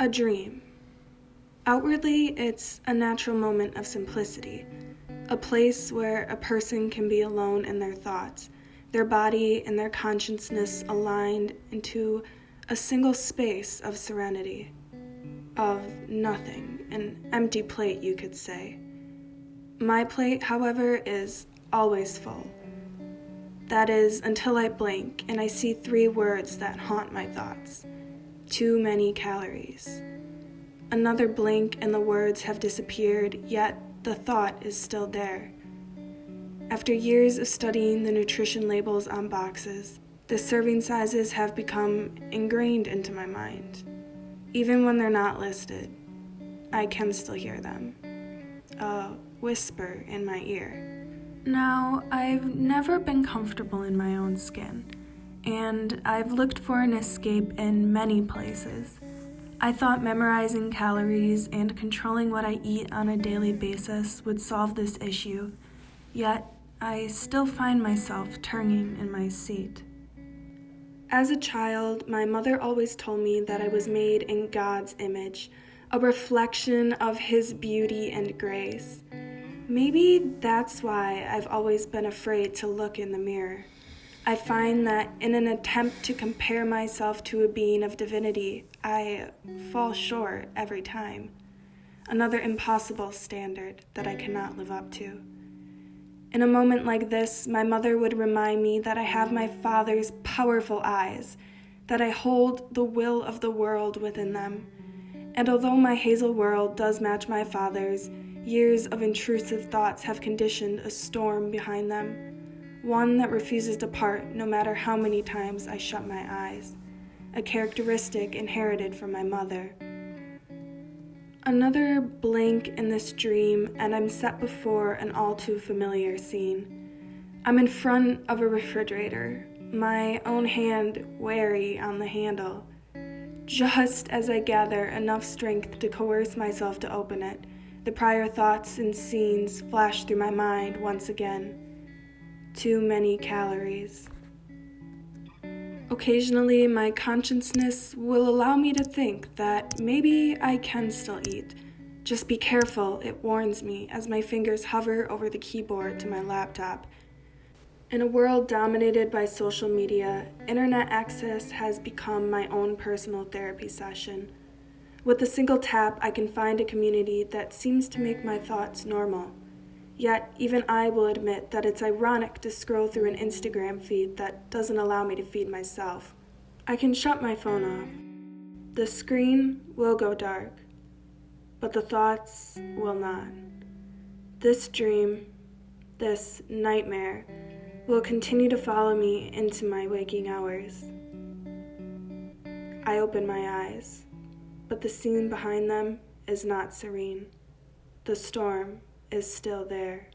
A dream. Outwardly, it's a natural moment of simplicity, a place where a person can be alone in their thoughts, their body and their consciousness aligned into a single space of serenity, of nothing, an empty plate, you could say. My plate, however, is always full. That is, until I blink and I see 3 words that haunt my thoughts. Too many calories. Another blink and the words have disappeared, yet the thought is still there. After years of studying the nutrition labels on boxes, the serving sizes have become ingrained into my mind. Even when they're not listed, I can still hear them. A whisper in my ear. Now, I've never been comfortable in my own skin, and I've looked for an escape in many places. I thought memorizing calories and controlling what I eat on a daily basis would solve this issue, yet I still find myself turning in my seat. As a child, my mother always told me that I was made in God's image, a reflection of His beauty and grace. Maybe that's why I've always been afraid to look in the mirror. I find that in an attempt to compare myself to a being of divinity, I fall short every time. Another impossible standard that I cannot live up to. In a moment like this, my mother would remind me that I have my Father's powerful eyes, that I hold the will of the world within them. And although my hazel world does match my Father's, years of intrusive thoughts have conditioned a storm behind them, one that refuses to part no matter how many times I shut my eyes, a characteristic inherited from my mother. Another blink in this dream, and I'm set before an all too familiar scene. I'm in front of a refrigerator, my own hand wary on the handle. Just as I gather enough strength to coerce myself to open it, the prior thoughts and scenes flash through my mind once again. Too many calories. Occasionally, my consciousness will allow me to think that maybe I can still eat. Just be careful, it warns me as my fingers hover over the keyboard to my laptop. In a world dominated by social media, internet access has become my own personal therapy session. With a single tap, I can find a community that seems to make my thoughts normal. Yet, even I will admit that it's ironic to scroll through an Instagram feed that doesn't allow me to feed myself. I can shut my phone off. The screen will go dark, but the thoughts will not. This dream, this nightmare, will continue to follow me into my waking hours. I open my eyes, but the scene behind them is not serene. The storm is still there.